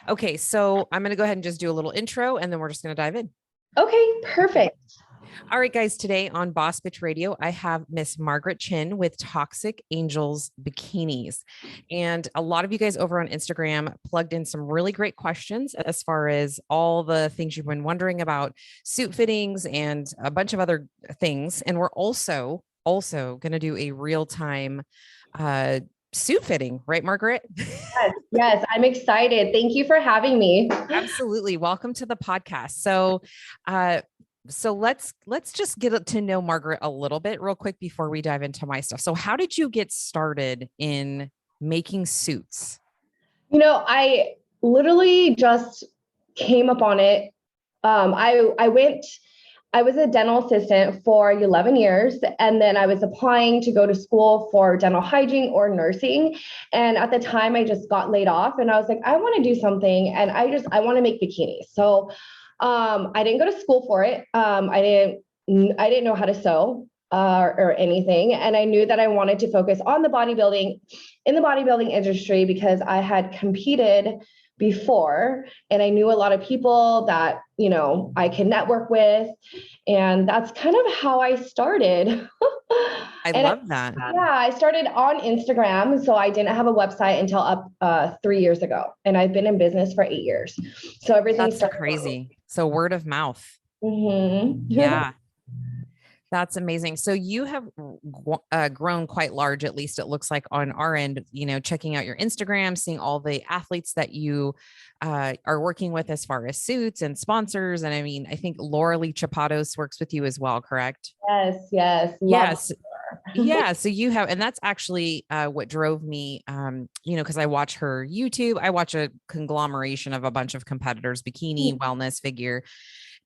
Okay, so I'm going to go ahead and just do a little intro and then we're just going to dive in. Okay, perfect. All right, guys, today on Boss Bitch Radio, I have Miss Margaret Chin with Toxic Angelz Bikinis. And a lot of you guys over on Instagram plugged in some really great questions as far as all the things you've been wondering about suit fittings and a bunch of other things. And we're also going to do a real-time suit fitting, right, Margaret? Yes, I'm excited. Thank you for having me. Absolutely. Welcome to the podcast. So let's just get to know Margaret a little bit real quick before we dive into my stuff. So how did you get started in making suits? I literally just came upon it. I was a dental assistant for 11 years, and then I was applying to go to school for dental hygiene or nursing. And at the time I just got laid off and I was like, I want to do something. And I want to make bikinis. So I didn't go to school for it. I didn't know how to sew or anything. And I knew that I wanted to focus on the bodybuilding industry because I had competed before and I knew a lot of people that, I could network with. And that's kind of how I started. I love that. Yeah, I started on Instagram. So I didn't have a website until up 3 years ago. And I've been in business for 8 years. So everything's That's crazy. So word of mouth. Mm-hmm. Yeah. That's amazing. So you have grown quite large, at least it looks like on our end, checking out your Instagram, seeing all the athletes that you are working with as far as suits and sponsors. And I mean, I think Laura Lee Chapados works with you as well, correct? Yes. Yes. Yeah. So you have, and that's actually what drove me, because I watch her YouTube. I watch a conglomeration of a bunch of competitors, bikini, wellness, figure.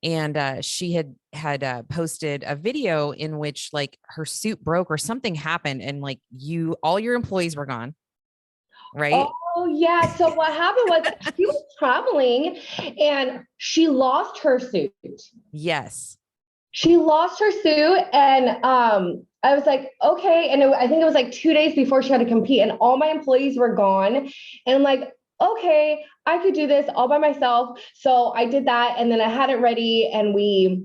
And she had posted a video in which like her suit broke or something happened and like all your employees were gone, right? Oh yeah. So what happened was she was traveling and she lost her suit. Yes. She lost her suit and I was like, okay. And I think it was like 2 days before she had to compete and all my employees were gone. And I'm like, okay, I could do this all by myself. So I did that. And then I had it ready and we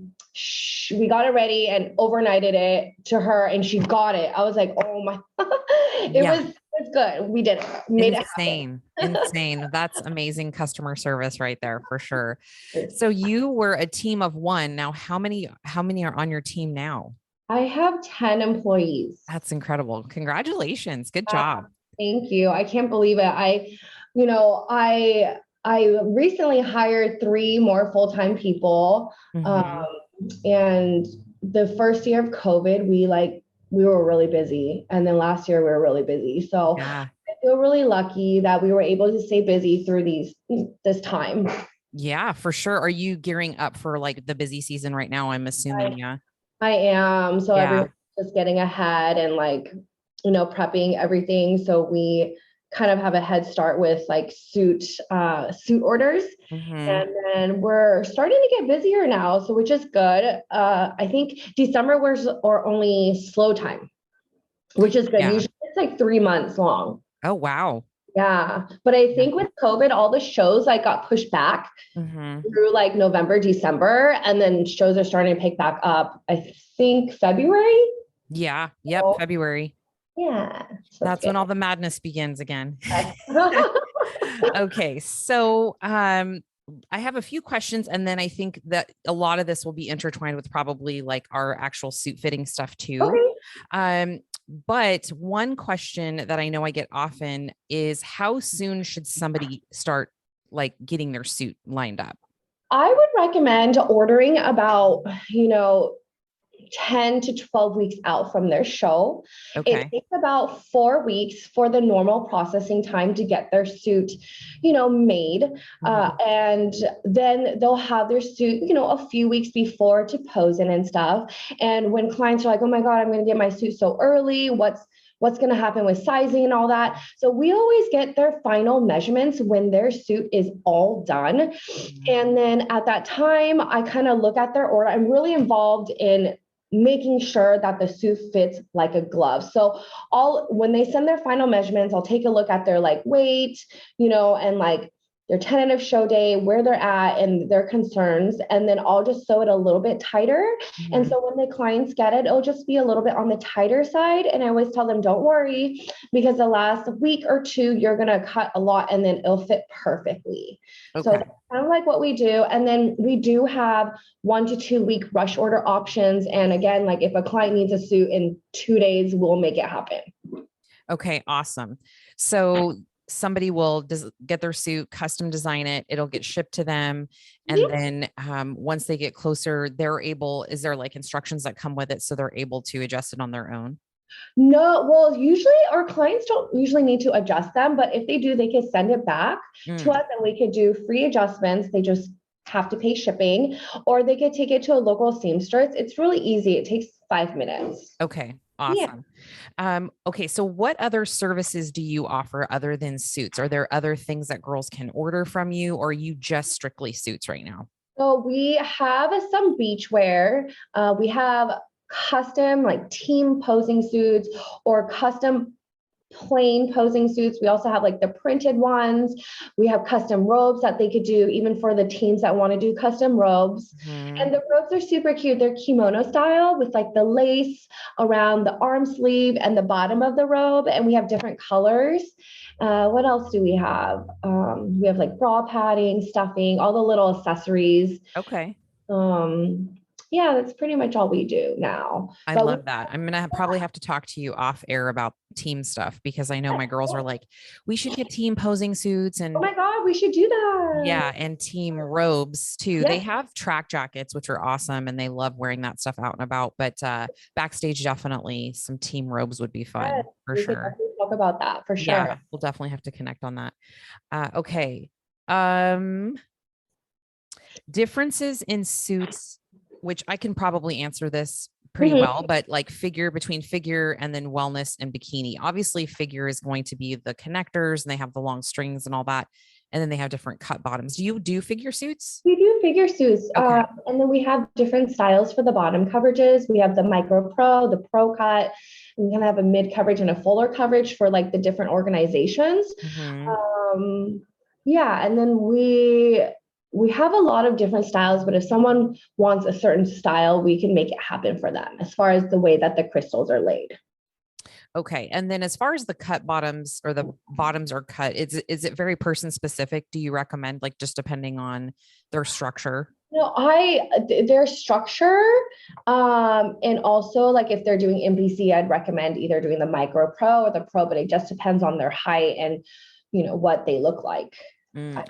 got it ready and overnighted it to her and she got it. I was like, oh my, it's good. We did it. Made Insane. Insane. That's amazing customer service right there for sure. So you were a team of one. Now, how many are on your team now? I have 10 employees. That's incredible. Congratulations. Good job. Thank you. I can't believe it. I recently hired 3 more full-time people. And the first year of COVID, we were really busy. And then last year we were really busy. So I feel really lucky that we were able to stay busy through this time. Yeah, for sure. Are you gearing up for like the busy season right now? I'm assuming. I am. So everyone's just getting ahead and prepping everything. So we kind of have a head start with like suit orders. And then we're starting to get busier now. So which is good. I think December was our only slow time, which is good. Usually it's like 3 months long. Oh, wow. Yeah. But I think with COVID, all the shows got pushed back through like November, December, and then shows are starting to pick back up. I think February. Yeah. Yep. So, February. Yeah. So that's when all the madness begins again. Okay. So, I have a few questions, and then I think that a lot of this will be intertwined with probably like our actual suit fitting stuff too. Okay. But one question that I know I get often is how soon should somebody start like getting their suit lined up? I would recommend ordering about, 10 to 12 weeks out from their show. Okay. It takes about 4 weeks for the normal processing time to get their suit, made. And then they'll have their suit, a few weeks before to pose in and stuff. And when clients are like, oh my God, I'm going to get my suit so early. What's going to happen with sizing and all that. So we always get their final measurements when their suit is all done. And then at that time, I kind of look at their order. I'm really involved in making sure that the suit fits like a glove. So when they send their final measurements, I'll take a look at their like weight, and like their tentative show day, where they're at and their concerns. And then I'll just sew it a little bit tighter. And Mhm. so when the clients get it, it'll just be a little bit on the tighter side. And I always tell them, don't worry, because the last week or two, you're going to cut a lot and then it'll fit perfectly. So Okay. that's kind of like what we do. And then we do have 1 to 2 week rush order options. And again, like if a client needs a suit in 2 days, we'll make it happen. Okay. Awesome. So somebody will get their suit, custom design it. It'll get shipped to them. And then once they get closer, is there like instructions that come with it so they're able to adjust it on their own? No, well, usually our clients don't usually need to adjust them, but if they do, they can send it back to Mm, us and we could do free adjustments. They just have to pay shipping, or they could take it to a local seamstress. It's really easy. It takes 5 minutes. okay. Yeah. Awesome. Okay. So what other services do you offer other than suits? Are there other things that girls can order from you, or are you just strictly suits right now? So we have some beachwear. We have custom like team posing suits or custom plain posing suits. We also have like the printed ones. We have custom robes that they could do, even for the teams that want to do custom robes. Mhm. And the robes are super cute. They're kimono style with like the lace around the arm sleeve and the bottom of the robe. And we have different colors. What else do we have? We have like bra padding, stuffing, all the little accessories. Okay. Um, yeah, that's pretty much all we do now. I But we, love that. I'm gonna probably have to talk to you off air about team stuff because I know my girls are like, we should get team posing suits oh and my God, we should do that. yeah, and team robes too. They Yes. have track jackets, which are awesome, and they love wearing that stuff out and about. But backstage, definitely some team robes would be Yes, fun for we could sure. definitely talk about that for sure. Yeah, we'll definitely have to connect on that. Okay. Um, Differences in suits, which I can probably answer this pretty Mhm. well, but like between figure and then wellness and bikini. Obviously, figure is going to be the connectors and they have the long strings and all that. And then they have different cut bottoms. Do you do figure suits? We do figure suits, Okay. and then we have different styles for the bottom coverages. We have the micro pro, the pro cut. We can have a mid coverage and a fuller coverage for like the different organizations. Mhm. Um, yeah, and then we have a lot of different styles, but if someone wants a certain style, we can make it happen for them as far as the way that the crystals are laid. Okay. And then as far as the cut bottoms or the bottoms are cut, is it very person specific? Do you recommend like just depending on their structure? No, their structure, and also like if they're doing MPC, I'd recommend either doing the micro pro or the pro, but it just depends on their height and what they look like.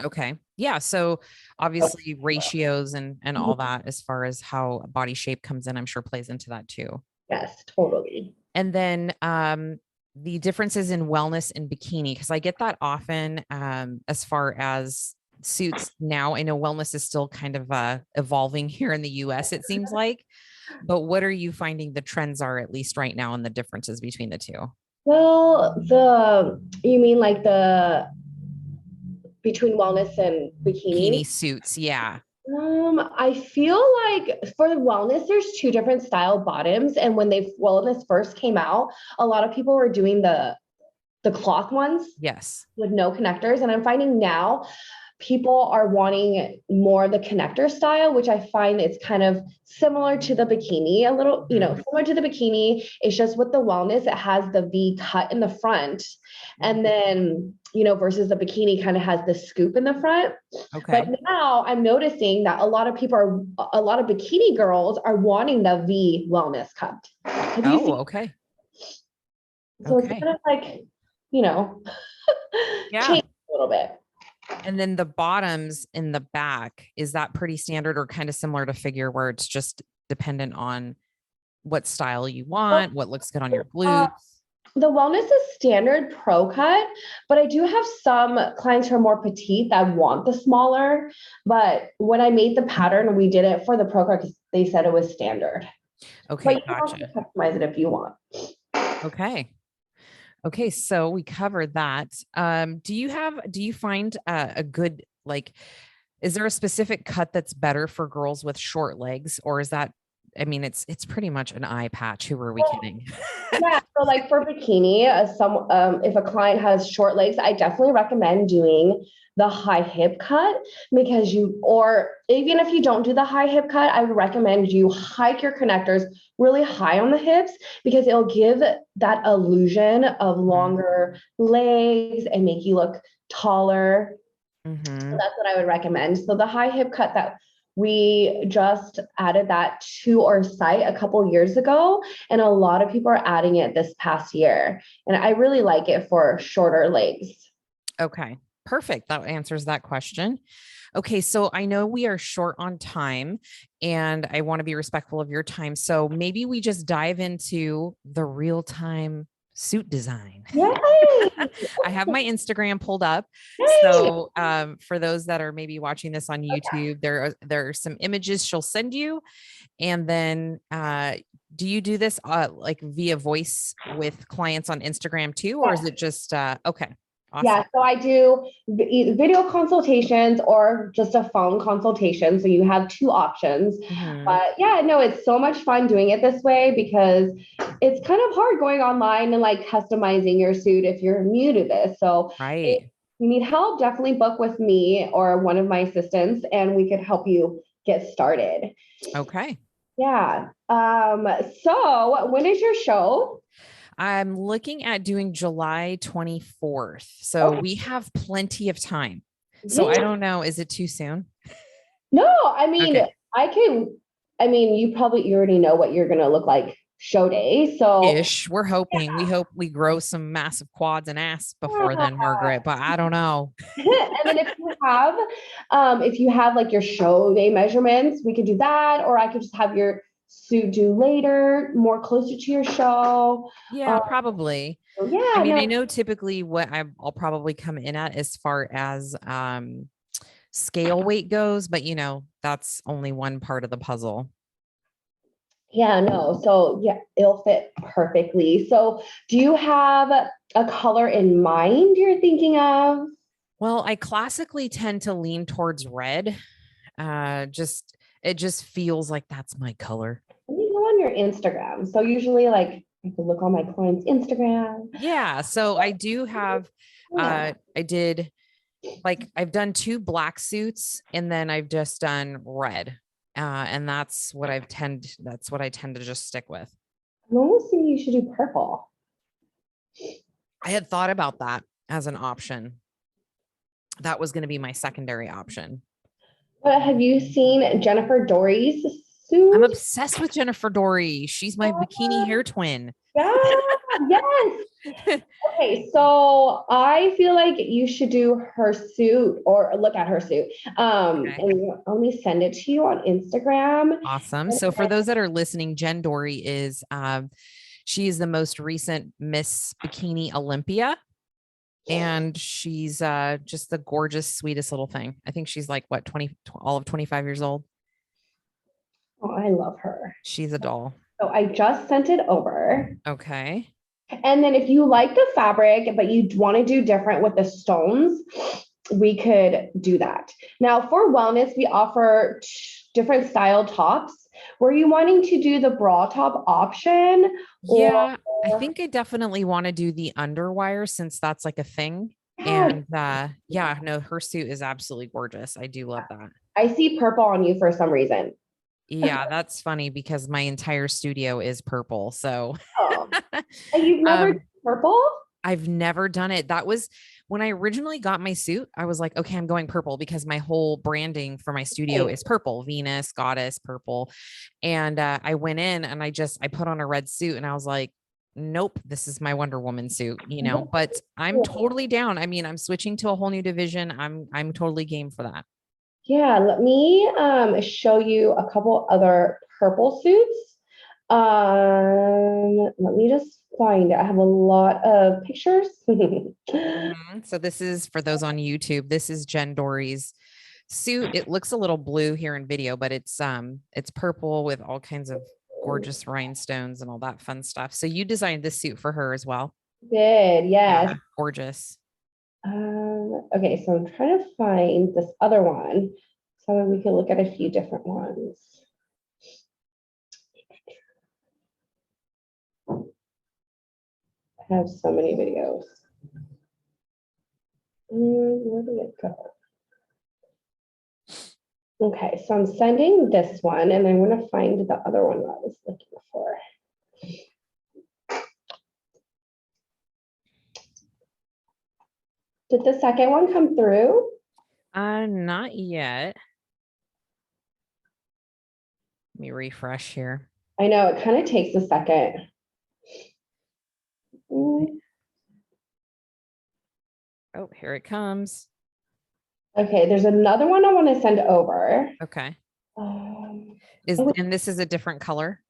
Okay. Yeah. So obviously ratios and all that as far as how body shape comes in, I'm sure plays into that too. Yes, totally. And then the differences in wellness and bikini, because I get that often as far as suits now. I know wellness is still kind of evolving here in the US, it seems like. But what are you finding the trends are, at least right now, and the differences between the two? Well, you mean like the between wellness and bikini? Bikini suits. Yeah. I feel like for the wellness, there's two different style bottoms. And when wellness first came out, a lot of people were doing the cloth ones Yes. with no connectors. And I'm finding now people are wanting more the connector style, which I find it's kind of similar to the bikini, a little, Mhm. similar to the bikini. It's just with the wellness, it has the V cut in the front. And then, versus the bikini kind of has the scoop in the front. But Okay. now I'm noticing that a lot of bikini girls are wanting the V wellness cut. Have you Oh, seen? okay. So it's Okay. kind of like, you know, Yeah. change a little bit. And then the bottoms in the back, is that pretty standard or kind of similar to figure where it's just dependent on what style you want, what looks good on your Uh, glutes? the wellness is standard pro cut, but I do have some clients who are more petite that want the smaller. But when I made the pattern, we did it for the pro cut because they said it was standard. But Okay, you can also gotcha. customize it if you want. Okay. Okay, so we covered that. Do you find a good, like, is there a specific cut that's better for girls with short legs, or is that I mean, it's pretty much an eye patch. Who are we kidding? Yeah, so like for bikini, if a client has short legs, I definitely recommend doing the high hip cut because or even if you don't do the high hip cut, I would recommend you hike your connectors really high on the hips because it'll give that illusion of longer legs and make you look taller. So that's what I would recommend. So the high hip cut that we just added that to our site a couple years ago, and a lot of people are adding it this past year. And I really like it for shorter legs. Okay, perfect. That answers that question. Okay, so I know we are short on time and I want to be respectful of your time. So maybe we just dive into the real time suit design. Yay! I have my Instagram pulled up. Yay! So for those that are maybe watching this on YouTube, there are some images she'll send you. And then do you do this like via voice with clients on Instagram too? Or is it just okay? Awesome. Yeah, so I do video consultations or just a phone consultation. So you have two options. But yeah, no, it's so much fun doing it this way because it's kind of hard going online and like customizing your suit if you're new to this. So if you need help, definitely book with me or one of my assistants and we could help you get started. Okay. Yeah. So when is your show? I'm looking at doing July 24th. So we have plenty of time. So I don't know. Is it too soon? No, I mean, you already know what you're going to look like show day. So we're hoping, we hope we grow some massive quads and ass before then, Margaret, but I don't know. And then if you have like your show day measurements, we could do that, or I could just have your suit due later, more closer to your show. Yeah, probably. Yeah. I mean, I know typically what I'll probably come in at as far as scale weight goes, but that's only one part of the puzzle. Yeah, no. So yeah, it'll fit perfectly. So do you have a color in mind you're thinking of? Well, I classically tend to lean towards red. It just feels like that's my color. Let me go on your Instagram. So usually like I can look on my client's Instagram. Yeah. So I do have I've done 2 black suits and then I've just done red. And that's what I tend to just stick with. I'm almost thinking you should do purple. I had thought about that as an option. That was going to be my secondary option. But have you seen Jennifer Dory's suit? I'm obsessed with Jennifer Dory. She's my bikini hair twin. Yeah, yes. Okay, so I feel like you should do her suit or look at her suit. And let me send it to you on Instagram. Awesome. So for those that are listening, Jen Dory is she is the most recent Miss Bikini Olympia. And she's just the gorgeous, sweetest little thing. I think she's like what, all of 25 years old. Oh, I love her. She's a doll. So I just sent it over. Okay. And then if you like the fabric, but you want to do different with the stones, we could do that. Now for wellness, we offer different style tops. Were you wanting to do the bra top option? Yeah, I think I definitely want to do the underwire since that's like a thing. And yeah, no, her suit is absolutely gorgeous. I do love that. I see purple on you for some reason. Yeah, that's funny because my entire studio is purple. So and you've never done purple? I've never done it. That was when I originally got my suit. I was like, okay, I'm going purple because my whole branding for my studio is purple, Venus, goddess, purple. And I went in and I put on a red suit and I was like, nope, this is my Wonder Woman suit, but I'm totally down. I mean, I'm switching to a whole new division. I'm totally game for that. Yeah, let me show you a couple other purple suits. Let me just find it. I have a lot of pictures. So this is for those on YouTube. This is Jen Dory's suit. It looks a little blue here in video, but it's purple with all kinds of gorgeous rhinestones and all that fun stuff. So you designed this suit for her as well. Did, yes. Yeah, gorgeous. Okay, so I'm trying to find this other one so we can look at a few different ones. I have so many videos. Where did it go? Okay, so I'm sending this one, and I'm going to find the other one that I was looking for. Did the second one come through? Not yet. Let me refresh here. I know, it kind of takes a second. Oh, here it comes. Okay, there's another one I want to send over. Okay. And this is a different color?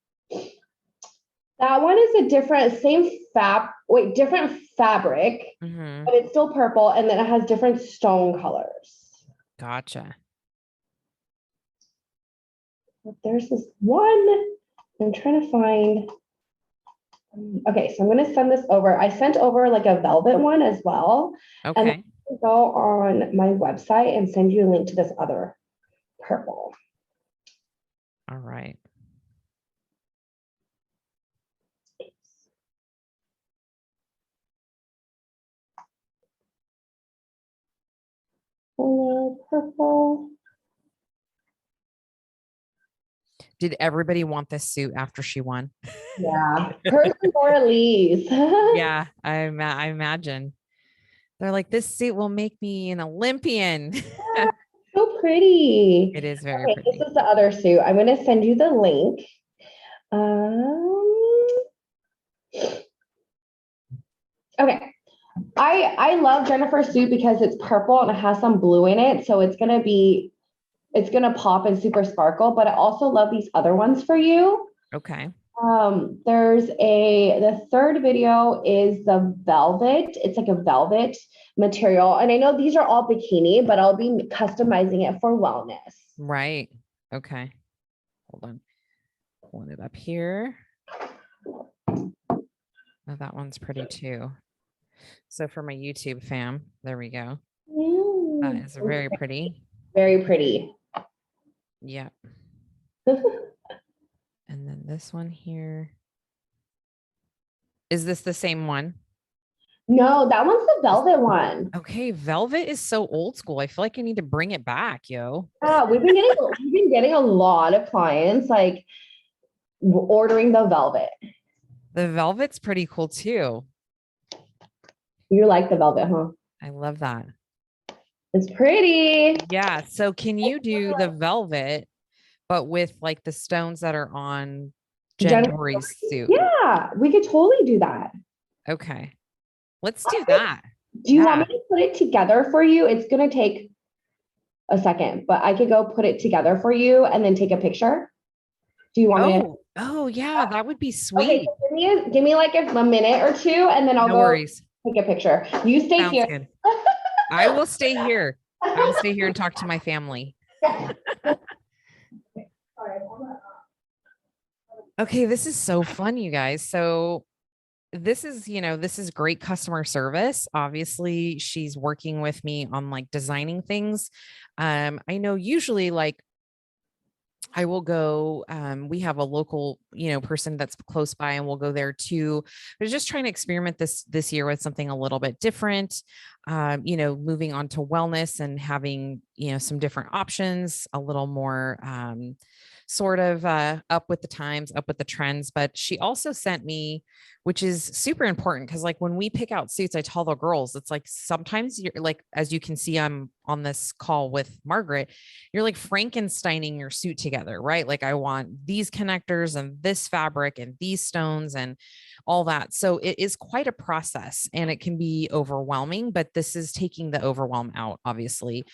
That one is a different, different fabric, but it's still purple, and then it has different stone colors. Gotcha. But there's this one. I'm trying to find. Okay, so I'm going to send this over. I sent over like a velvet one as well. Okay. And I'm going to go on my website and send you a link to this other purple. All right. Purple. Did everybody want this suit after she won? Yeah, hers and Laura Lee's. Yeah, I imagine. They're like, this suit will make me an Olympian. Yeah, so pretty. It is very pretty. This is the other suit. I'm going to send you the link. Okay. I love Jennifer's suit because it's purple and it has some blue in it. So it's going to pop and super sparkle, but I also love these other ones for you. Okay. The third video is the velvet. It's like a velvet material. And I know these are all bikini, but I'll be customizing it for wellness. Right. Okay. Hold on. Pulling it up here. Oh, that one's pretty too. So for my YouTube fam, there we go. That is very pretty. Very pretty. Yeah. And then this one here. Is this the same one? No, that one's the velvet one. Okay, velvet is so old school. I feel like I need to bring it back, yo. Yeah, we've been getting a lot of clients like ordering the velvet. The velvet's pretty cool too. You like the velvet, huh? I love that. It's pretty. Yeah. So can you do the velvet, but with like the stones that are on Jen Dory's suit? Yeah, we could totally do that. Okay. Let's do that. Do you want me to put it together for you? It's going to take a second, but I could go put it together for you and then take a picture. Do you want me to? Oh yeah, that would be sweet. Okay, so give me like a minute or two and then I'll go take a picture. You stay Sounds here. Good. I will stay here. I will stay here and talk to my family. Okay, this is so fun, you guys. So this is great customer service. Obviously, she's working with me on like designing things. I know usually like I will go, we have a local, person that's close by and we'll go there too. But just trying to experiment this year with something a little bit different, moving on to wellness and having, some different options, a little more, sort of up with the times, up with the trends. But she also sent me, which is super important because like when we pick out suits, I tell the girls, it's like sometimes you're like, as you can see, I'm on this call with Margaret, you're like Frankensteining your suit together, right? Like I want these connectors and this fabric and these stones and all that. So it is quite a process and it can be overwhelming, but this is taking the overwhelm out, obviously.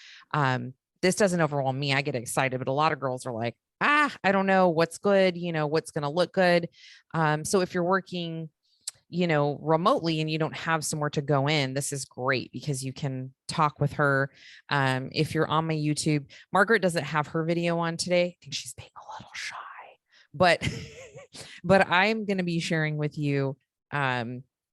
This doesn't overwhelm me. I get excited, but a lot of girls are like, I don't know what's good, what's going to look good. So if you're working, remotely and you don't have somewhere to go in, this is great because you can talk with her. If you're on my YouTube, Margaret doesn't have her video on today. I think she's being a little shy, but, but I'm going to be sharing with you,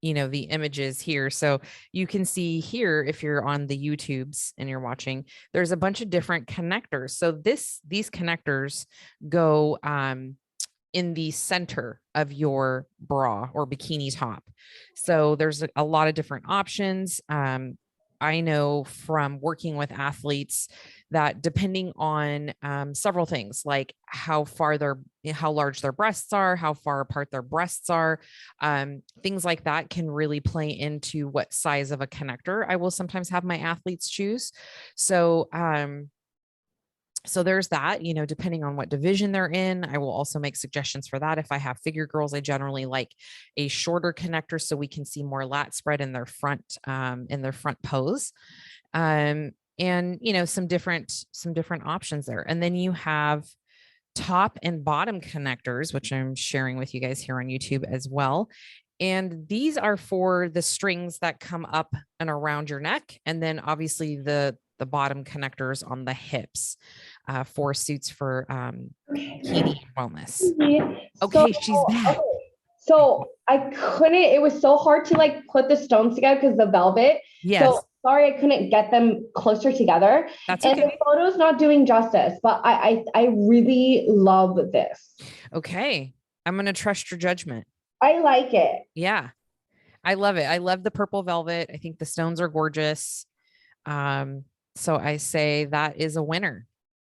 the images here. So you can see here, if you're on the YouTubes and you're watching, there's a bunch of different connectors. So these connectors go, in the center of your bra or bikini top. So there's a lot of different options. I know from working with athletes that depending on several things, like how large their breasts are, how far apart their breasts are, things like that can really play into what size of a connector I will sometimes have my athletes choose. So there's that, depending on what division they're in, I will also make suggestions for that. If I have figure girls, I generally like a shorter connector so we can see more lat spread in their front pose. And some different options there. And then you have top and bottom connectors, which I'm sharing with you guys here on YouTube as well. And these are for the strings that come up and around your neck. And then obviously the bottom connectors on the hips for suits for bikini wellness. Okay, she's back. Okay. So I couldn't, it was so hard to like put the stones together because the velvet. Yes. So sorry, I couldn't get them closer together. That's okay. And the photo's not doing justice, but I really love this. Okay. I'm going to trust your judgment. I like it. Yeah. I love it. I love the purple velvet. I think the stones are gorgeous. So I say that is a winner.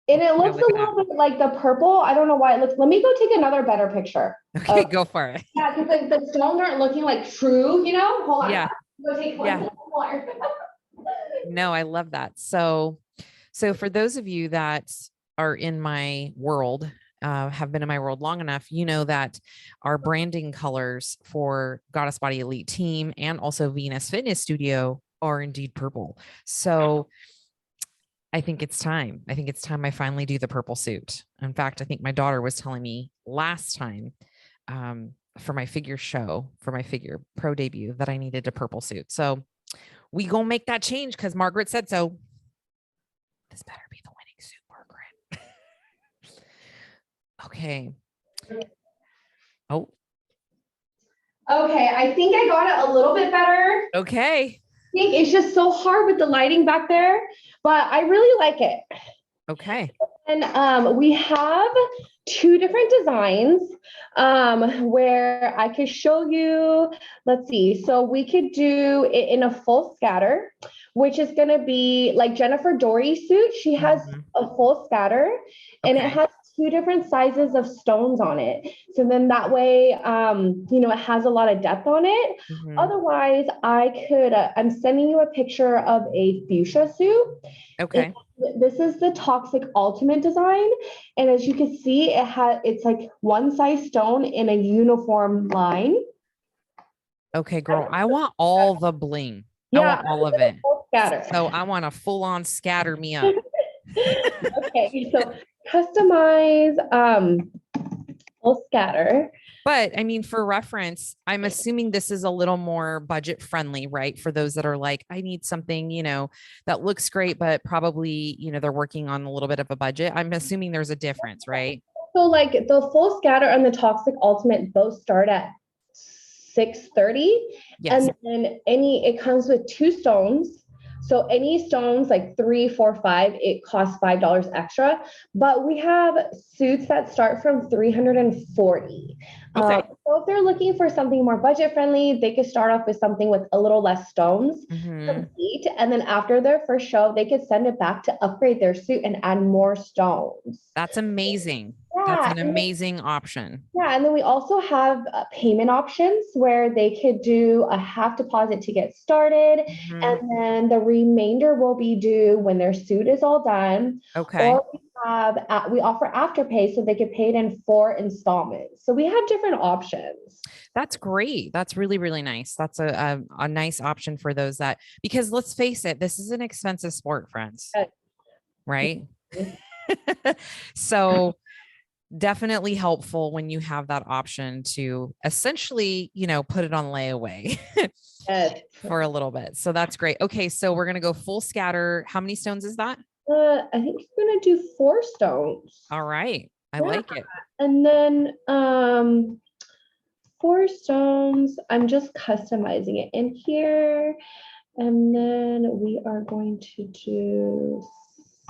And it looks a little bit like the purple. I don't know why it looks. Let me go take another better picture. Okay, go for it. Yeah, because the stones aren't looking like true, Hold on. Yeah. Go take one more. No, I love that. So for those of you that are in my world, have been in my world long enough, you know that our branding colors for Goddess Body Elite Team and also Venus Fitness Studio are indeed purple. So I think it's time. I finally do the purple suit. In fact, I think my daughter was telling me last time for my figure pro debut that I needed a purple suit. So we gonna make that change because Margaret said so. This better be the winning suit, Margaret. Okay. Oh. Okay, I think I got it a little bit better. Okay. I think it's just so hard with the lighting back there, but I really like it. Okay. And we have two different designs where I could show you. Let's see. So we could do it in a full scatter, which is going to be like Jennifer Dory's suit. She has a full scatter, and it has two different sizes of stones on it. So then that way, it has a lot of depth on it. Otherwise, I could, I'm sending you a picture of a fuchsia suit. Okay. This is the Toxic Ultimate design. And as you can see, it's like one size stone in a uniform line. Okay, girl, I want all the bling. Yeah, I want all of it. Scatter. So I want to full on scatter me up. Okay, so customize full scatter. But I mean, for reference, I'm assuming this is a little more budget friendly, right? For those that are like, I need something, that looks great, but probably, they're working on a little bit of a budget. I'm assuming there's a difference, right? So like the full scatter and the Toxic Ultimate both start at $630. Yes. And then it comes with two stones. So any stones like 3, 4, 5, it costs $5 extra. But we have suits that start from $340. Okay. So if they're looking for something more budget friendly, they could start off with something with a little less stones, complete, and then after their first show, they could send it back to upgrade their suit and add more stones. That's amazing. That's an amazing option. Yeah, and then we also have payment options where they could do a half deposit to get started, and then the remainder will be due when their suit is all done. Okay. Or we offer afterpay so they could pay it in 4 installments. So we have different options. That's great. That's really, really nice. That's a nice option for those because let's face it, this is an expensive sport, friends. Right? So definitely helpful when you have that option to essentially, put it on layaway for a little bit. So that's great. Okay. So we're going to go full scatter. How many stones is that? I think we're going to do 4 stones. All right. I like it. And then 4 stones, I'm just customizing it in here. And then we are going to do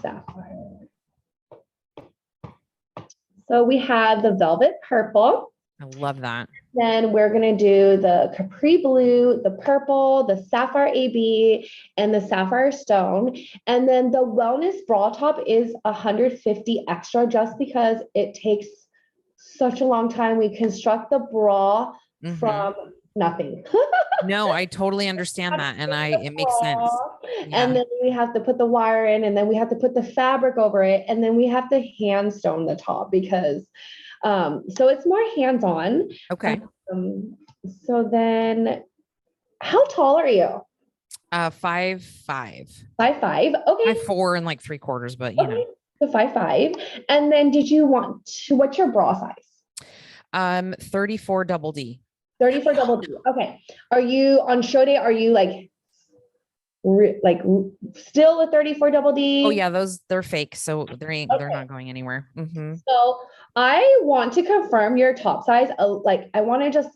sapphire. So we have the velvet purple. I love that. Then we're going to do the capri blue, the purple, the sapphire AB, and the sapphire stone. And then the wellness bra top is 150 extra just because it takes such a long time. We construct the bra from nothing. No, I totally understand that. And it makes sense. Yeah. And then we have to put the wire in, and then we have to put the fabric over it. And then we have to hand stone the top because, so it's more hands-on. Okay. So then how tall are you? 5'5". 5'5". Okay. 5'4" and like 3/4, but you know. So 5'5". And then what's your bra size? 34 double D. 34 double D. Okay. Are you on show day? Are you like still a 34 double D? Oh yeah, they're fake. So they're not going anywhere. So I want to confirm your top size. I want to just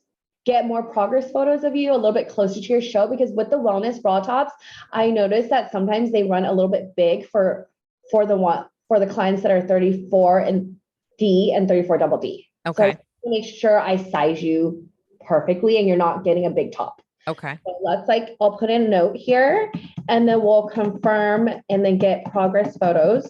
get more progress photos of you a little bit closer to your show, because with the wellness bra tops, I noticed that sometimes they run a little bit big for the clients that are 34 and D and 34 double D. Okay. So I make sure I size you perfectly and you're not getting a big top. Okay. So I'll put in a note here, and then we'll confirm and then get progress photos.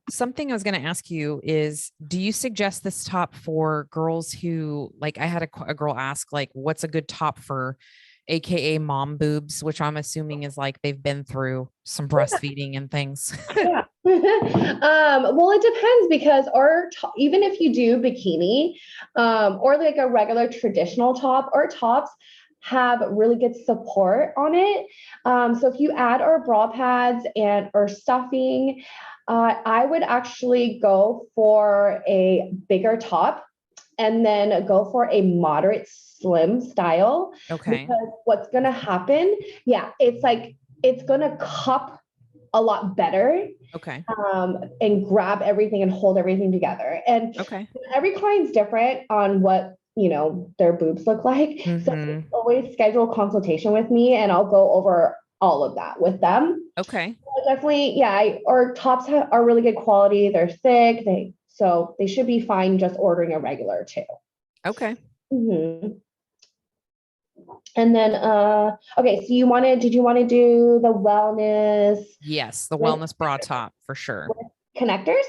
Something I was going to ask you is, do you suggest this top for girls who, like, I had a girl ask, like, what's a good top for AKA mom boobs, which I'm assuming is like they've been through some breastfeeding and things. Yeah. Well, it depends, because even if you do bikini, or like a regular traditional top, our tops have really good support on it. So if you add our bra pads or stuffing, I would actually go for a bigger top and then go for a moderate slim style. Okay. Because what's going to happen, it's going to cup a lot better. Okay. And grab everything and hold everything together. And okay. Every client's different on what, their boobs look like. So always schedule a consultation with me and I'll go over all of that with them. Okay. Definitely. Yeah. Our tops are really good quality. They're thick. So they should be fine just ordering a regular too. Okay. And then, okay. So did you want to do the wellness? Yes. The wellness bra top for sure. Connectors?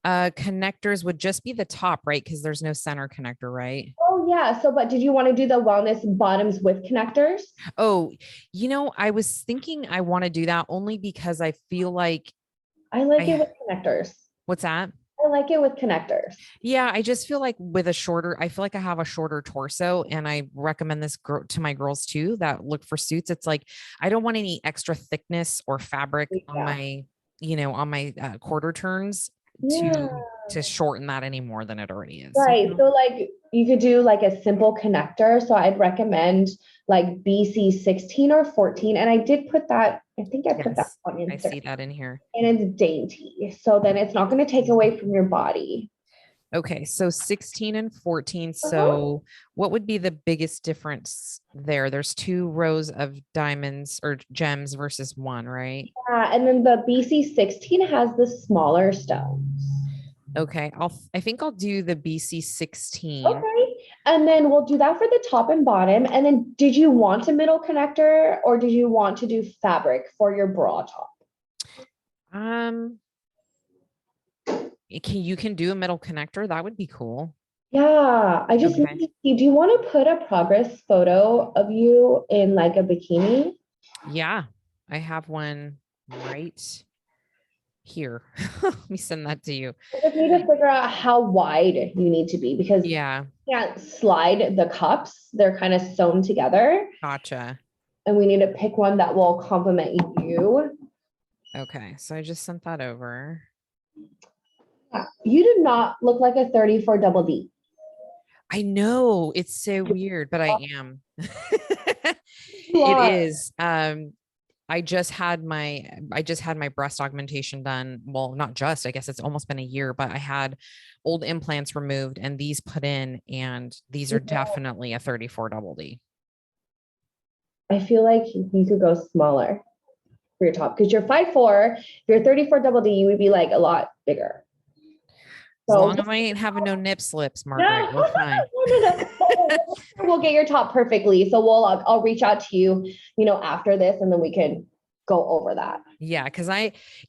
Connectors would just be the top, right? Because there's no center connector, right? Oh yeah. But did you want to do the wellness bottoms with connectors? Oh, I was thinking I want to do that only because I feel like I like it with connectors. What's that? I like it with connectors. Yeah, I just feel like I feel like I have a shorter torso, and I recommend this to my girls too that look for suits. It's like, I don't want any extra thickness or fabric on my, on my quarter turns to shorten that any more than it already is. Right. So like you could do like a simple connector. So I'd recommend like BC 16 or 14. And I did put that, I think I put that on Instagram. I see that in here. And it's dainty. So then it's not going to take away from your body. Okay. So 16 and 14. So what would be the biggest difference there? There's 2 rows of diamonds or gems versus 1, right? Yeah. And then the BC 16 has the smaller stones. Okay. I think I'll do the BC 16. Okay. And then we'll do that for the top and bottom. And then did you want a middle connector or did you want to do fabric for your bra top? You can do a middle connector. That would be cool. Yeah. I just need to see, do you want to put a progress photo of you in like a bikini? Yeah. I have one right here. Let me send that to you. I just need to figure out how wide you need to be, because you can't slide the cups. They're kind of sewn together. Gotcha. And we need to pick one that will complement you. Okay. So I just sent that over. You do not look like a 34 double D. I know, it's so weird, but I am. It is. I just had my breast augmentation done. Well, not just, I guess it's almost been a year, but I had old implants removed and these put in, and these are definitely a 34 double D. I feel like you could go smaller for your top, because you're 5'4", if you're 34 double D, you would be like a lot bigger. As So long as I ain't having no nip slips, Margaret, no, we're fine. no. We'll get your top perfectly. So I'll reach out to you, after this, and then we can go over that. Yeah. Cause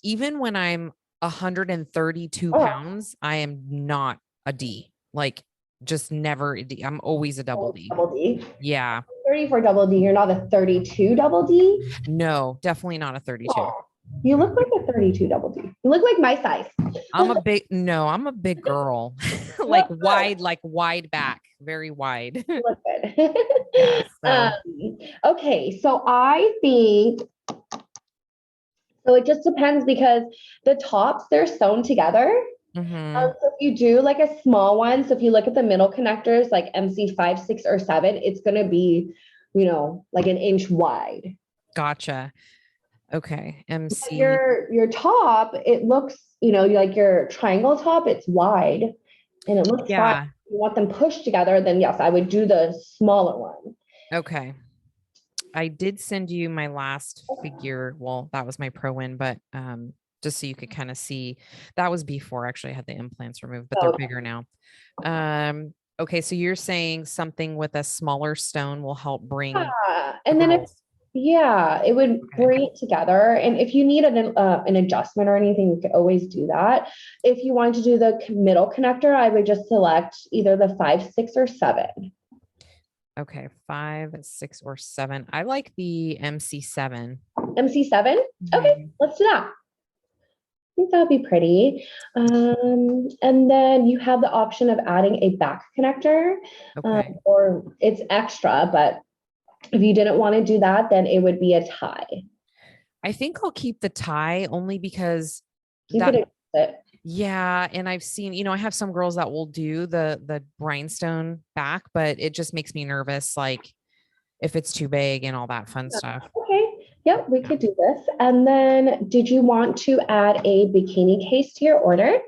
even when I'm 132 Oh, pounds, I am not a D, like just never a D. I'm always a double D. double D. Yeah. 34 double D. You're not a 32 double D. No, definitely not a 32. Oh, you look like a 32 double D. You look like my size. I'm a big girl, like wide back, very wide. You look good. Yeah. So, Okay, so I think so. It just depends because the tops, they're sewn together. mhm. So if you do like a small one, so if you look at the middle connectors, like MC5, 6, or 7, it's gonna be, like an inch wide. Gotcha. Okay. MC. Your top, it looks, like your triangle top, it's wide and it looks fine. Yeah. If you want them pushed together, then yes, I would do the smaller one. Okay. I did send you my last figure. Well, that was my pro win, but just so you could kind of see, that was before actually I had the implants removed, but they're bigger now. Okay, so you're saying something with a smaller stone will help bring And then it would bring it together. And if you need an adjustment or anything, you could always do that. If you want to do the middle connector, I would just select either the 5, 6, or 7. Okay, 5, 6, or 7. I like the MC7. MC7? Okay, let's do that. I think that'll be pretty. And then you have the option of adding a back connector, or it's extra, but if you didn't want to do that, then it would be a tie. I think I'll keep the tie only because yeah. And I've seen, I have some girls that will do the rhinestone back, but it just makes me nervous. Like if it's too big and all that fun stuff. Okay. Yep, we could do this. And then did you want to add a bikini case to your order?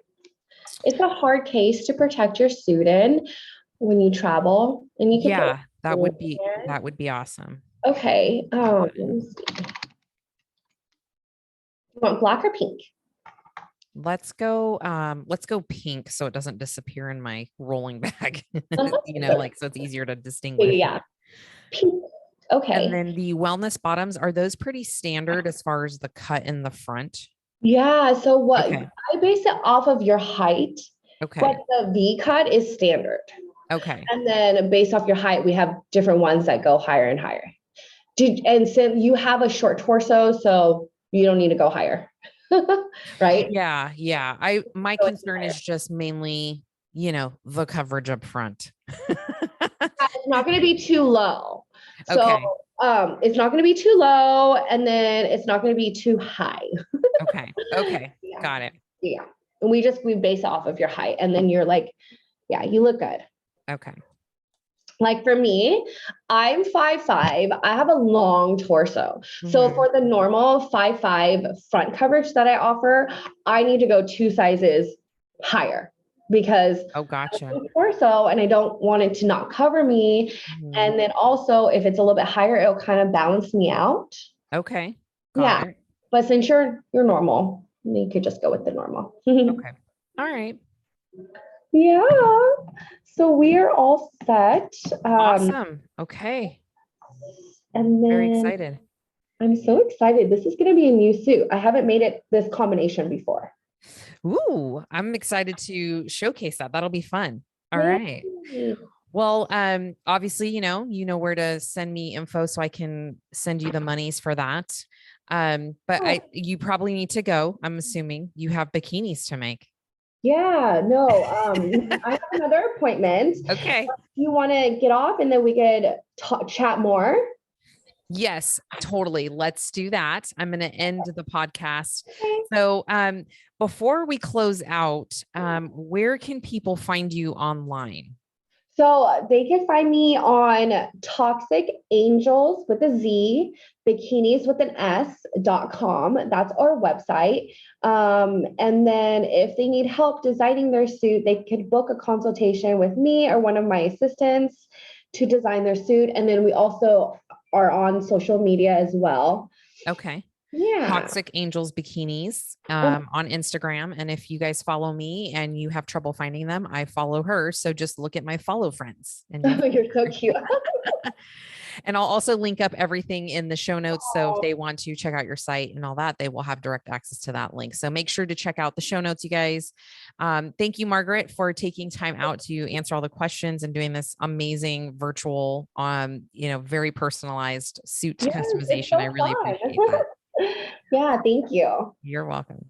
It's a hard case to protect your suit in when you travel. And you can that would be awesome. Okay. Let me see. You want black or pink? Let's go pink so it doesn't disappear in my rolling bag. So it's easier to distinguish. Yeah. Pink. Okay. And then the wellness bottoms, are those pretty standard as far as the cut in the front? Yeah. So I base it off of your height. Okay. But the V cut is standard. Okay. And then based off your height, we have different ones that go higher and higher. And since you have a short torso, so you don't need to go higher. Right? Yeah. My concern is just mainly, the coverage up front. It's not going to be too low. So it's not going to be too low, and then it's not going to be too high. Okay. Yeah. Got it. Yeah. And we base it off of your height, and then you're like, yeah, you look good. Okay. Like for me, I'm 5'5". I have a long torso. So for the normal 5'5" front coverage that I offer, I need to go 2 sizes higher because gotcha. Torso, and I don't want it to not cover me. And then also if it's a little bit higher, it'll kind of balance me out. Okay. Got it. But since you're normal, you could just go with the normal. Okay. All right. Yeah. So we are all set. Awesome. Okay. And then very excited. I'm so excited. This is going to be a new suit. I haven't made it this combination before. Ooh, I'm excited to showcase that. That'll be fun. All right. Well, obviously, you know where to send me info so I can send you the monies for that. But you probably need to go. I'm assuming you have bikinis to make. Yeah, no, I have another appointment. Okay. You want to get off and then we could chat more? Yes, totally. Let's do that. I'm going to end the podcast. Okay. So, before we close out, where can people find you online? So they can find me on Toxic Angelz with a Z, bikinis with an S.com. That's our website. And then if they need help designing their suit, they could book a consultation with me or one of my assistants to design their suit. And then we also are on social media as well. Okay. Yeah. Toxic Angelz Bikinis Oh, on Instagram. And if you guys follow me and you have trouble finding them, I follow her. So just look at my follow friends and you. you're so cute. And I'll also link up everything in the show notes. So if Oh, they want to check out your site and all that, they will have direct access to that link. So make sure to check out the show notes, you guys. Thank you, Margaret, for taking time out to answer all the questions and doing this amazing virtual, very personalized suit yes, it's customization. I so really fun. appreciate that. Yeah, thank you. You're welcome.